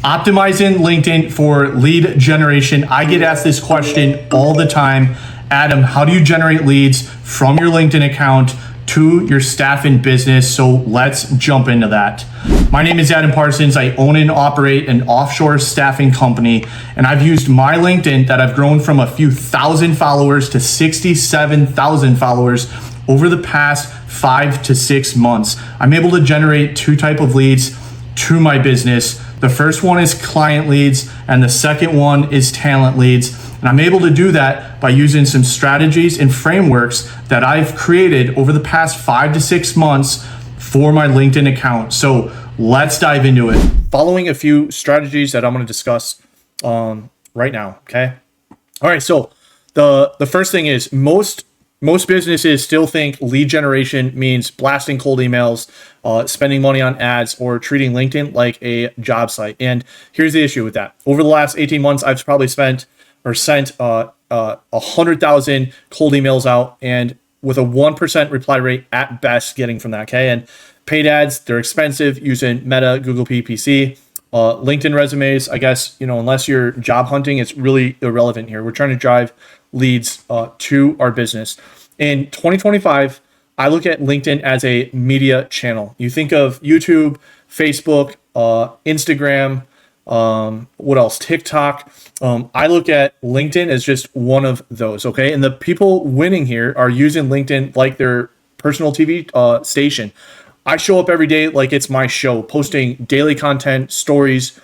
Optimizing LinkedIn for lead generation. I get asked this question all the time. Adam, how do you generate leads from your LinkedIn account to your staff and business? So let's jump into that. My name is Adam Parsons. I own and operate an offshore staffing company, and I've used my LinkedIn that I've grown from a few thousand followers to 67,000 followers over the past 5 to 6 months. I'm able to generate two types of leads to my business. The first one is client leads, and the second one is talent leads. And I'm able to do that by using some strategies and frameworks that I've created over the past 5 to 6 months for my LinkedIn account. So let's dive into it. Following a few strategies that I'm going to discuss right now. Okay. All right. So the first thing is most businesses still think lead generation means blasting cold emails, spending money on ads, or treating LinkedIn like a job site. And here's the issue with that. Over the last 18 months, I've probably sent 100,000 cold emails out, and with a 1% reply rate at best getting from that. Okay. And paid ads, they're expensive using Meta, Google PPC. LinkedIn resumes, I guess, unless you're job hunting, it's really irrelevant here. We're trying to drive leads to our business. In 2025, I look at LinkedIn as a media channel. You think of YouTube, Facebook, Instagram, what else? TikTok. I look at LinkedIn as just one of those. Okay. And the people winning here are using LinkedIn like their personal TV station. I show up every day like it's my show, posting daily content, stories,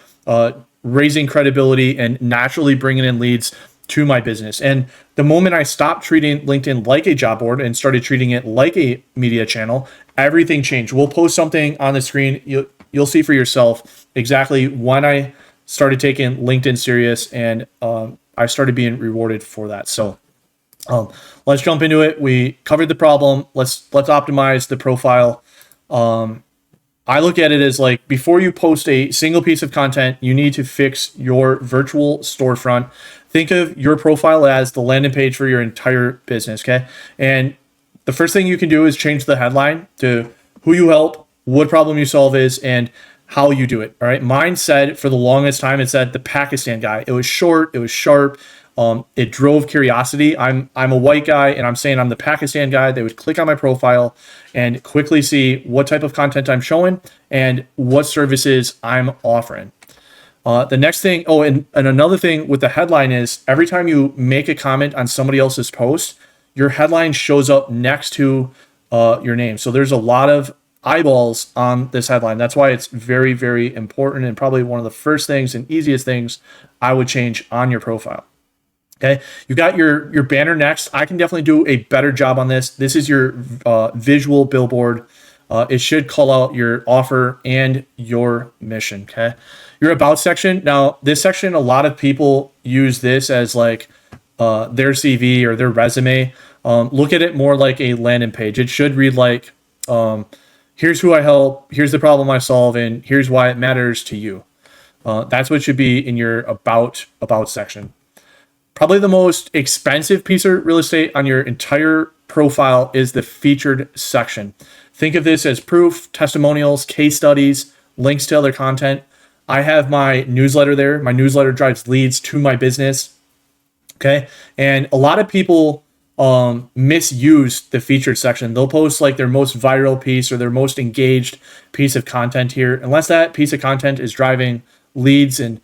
raising credibility, and naturally bringing in leads to my business. And the moment I stopped treating LinkedIn like a job board and started treating it like a media channel, everything changed. We'll post something on the screen. You'll see for yourself exactly when I started taking LinkedIn serious, and I started being rewarded for that. So let's jump into it. We covered the problem. Let's optimize the profile. I look at it as like, before you post a single piece of content, you need to fix your virtual storefront. Think of your profile as the landing page for your entire business. Okay. And the first thing you can do is change the headline to who you help, what problem you solve is, and how you do it. All right. Mine said, for the longest time, it said the Pakistan guy. It was short. It was sharp. It drove curiosity. I'm a white guy, and I'm saying I'm the Pakistan guy. They would click on my profile and quickly see what type of content I'm showing and what services I'm offering. The next thing, and another thing with the headline is, every time you make a comment on somebody else's post, your headline shows up next to your name. So there's a lot of eyeballs on this headline. That's why it's very, very important, and probably one of the first things and easiest things I would change on your profile. Okay, you got your banner next. I can definitely do a better job on this. This is your visual billboard. It should call out your offer and your mission. Okay, your about section. Now, this section, a lot of people use this as like their CV or their resume. Look at it more like a landing page. It should read like, here's who I help, here's the problem I solve, and here's why it matters to you. That's what should be in your about section. Probably the most expensive piece of real estate on your entire profile is the featured section. Think of this as proof, testimonials, case studies, links to other content. I have my newsletter there. My newsletter drives leads to my business. Okay. And a lot of people misuse the featured section. They'll post like their most viral piece or their most engaged piece of content here. Unless that piece of content is driving leads and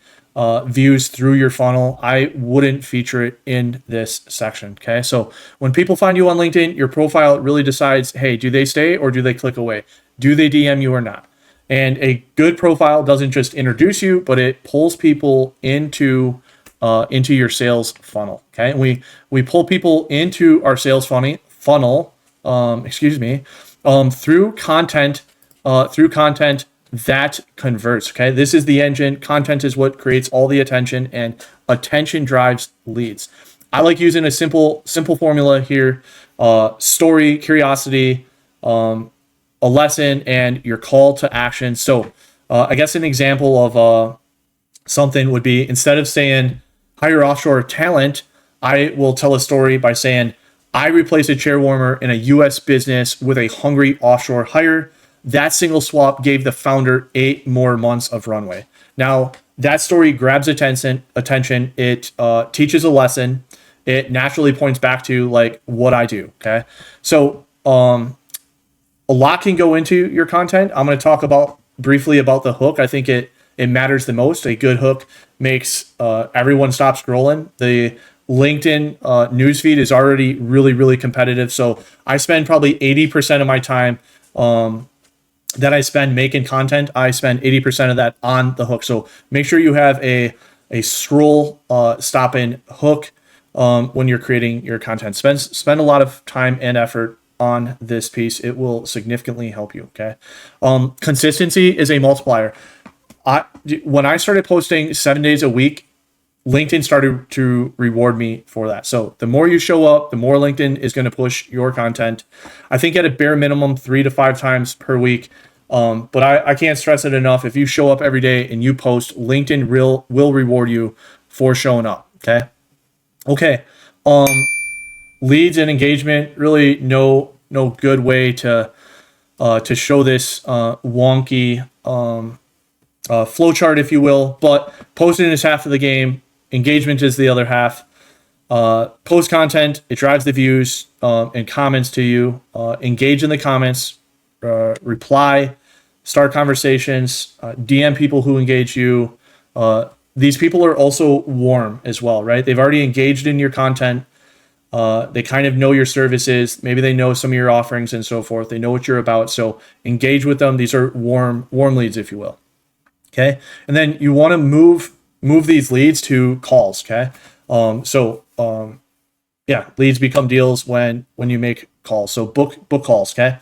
views through your funnel, I wouldn't feature it in this section. Okay. So when people find you on LinkedIn, your profile really decides, hey, do they stay or do they click away? Do they DM you or not? And a good profile doesn't just introduce you, but it pulls people into your sales funnel. Okay. And we pull people into our sales funnel, through content that converts. Okay. This is the engine. Content is what creates all the attention, and attention drives leads. I like using a simple formula here. Story, curiosity, a lesson, and your call to action. So I guess an example of something would be, instead of saying hire offshore talent, I will tell a story by saying, I replaced a chair warmer in a US business with a hungry offshore hire. That single swap gave the founder 8 more months of runway. Now, that story grabs attention. It teaches a lesson. It naturally points back to like what I do. Okay. So a lot can go into your content. I'm going to talk about briefly about the hook. I think it matters the most. A good hook makes everyone stop scrolling. The LinkedIn newsfeed is already really, really competitive. So I spend probably 80% of my time that I spend making content. I spend 80% of that on the hook. So make sure you have a scroll stopping hook when you're creating your content. Spend a lot of time and effort on this piece. It will significantly help you. Okay. Consistency is a multiplier. When I started posting 7 days a week, LinkedIn started to reward me for that. So the more you show up, the more LinkedIn is going to push your content. I think at a bare minimum, 3 to 5 times per week. But I can't stress it enough. If you show up every day and you post, LinkedIn will reward you for showing up. Okay. Okay. Leads and engagement, really no good way to show this wonky flowchart, if you will. But posting is half of the game. Engagement is the other half. Post content, it drives the views and comments to you. Engage in the comments, reply, start conversations, DM people who engage you. These people are also warm as well, right? They've already engaged in your content. They kind of know your services. Maybe they know some of your offerings and so forth. They know what you're about. So engage with them. These are warm leads, if you will. Okay. And then you want to move these leads to calls. Okay. Leads become deals when you make calls. So book calls. Okay.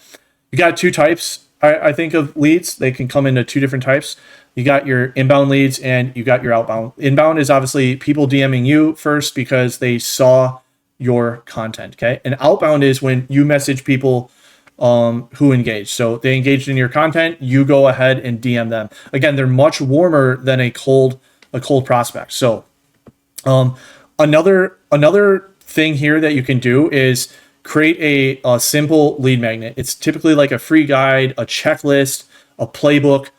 You got 2 types, I think, of leads. They can come into 2 different types. You got your inbound leads and you got your outbound. Inbound is obviously people DMing you first because they saw your content. Okay. And outbound is when you message people who engage. So they engaged in your content, you go ahead and DM them. Again, they're much warmer than a cold prospect. So another thing here that you can do is create a simple lead magnet. It's typically like a free guide, a checklist, a playbook.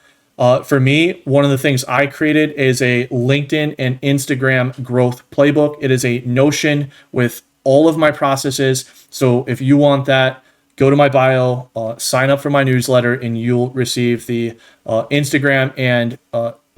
For me, one of the things I created is a LinkedIn and Instagram growth playbook. It is a Notion with all of my processes. So if you want that, go to my bio, sign up for my newsletter, and you'll receive the Instagram and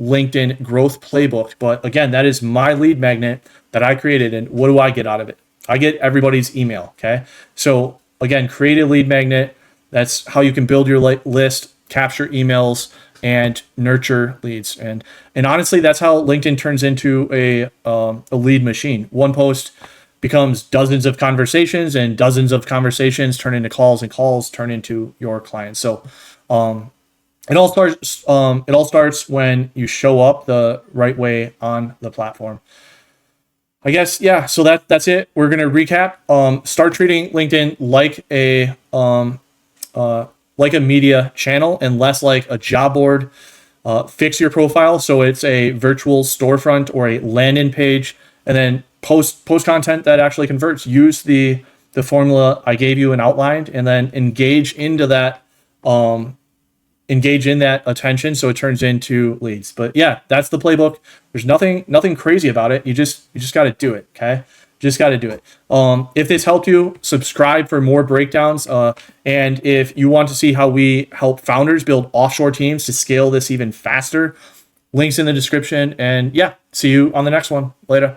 LinkedIn growth playbook. But again, that is my lead magnet that I created. And what do I get out of it? I get everybody's email. Okay. So again, create a lead magnet. That's how you can build your list, capture emails, and nurture leads. And honestly, that's how LinkedIn turns into a lead machine. One post becomes dozens of conversations, and dozens of conversations turn into calls, and calls turn into your clients. So it all starts when you show up the right way on the platform. I guess, yeah. So that's it. We're gonna recap. Start treating LinkedIn like a media channel and less like a job board. Fix your profile so it's a virtual storefront or a landing page, and then post content that actually converts. Use the formula I gave you and outlined, and then engage into that. Engage in that attention so it turns into leads. But yeah, that's the playbook. There's nothing crazy about it. You just got to do it. Okay. Just got to do it. If this helped you, subscribe for more breakdowns. And if you want to see how we help founders build offshore teams to scale this even faster, links in the description. And yeah, see you on the next one. Later.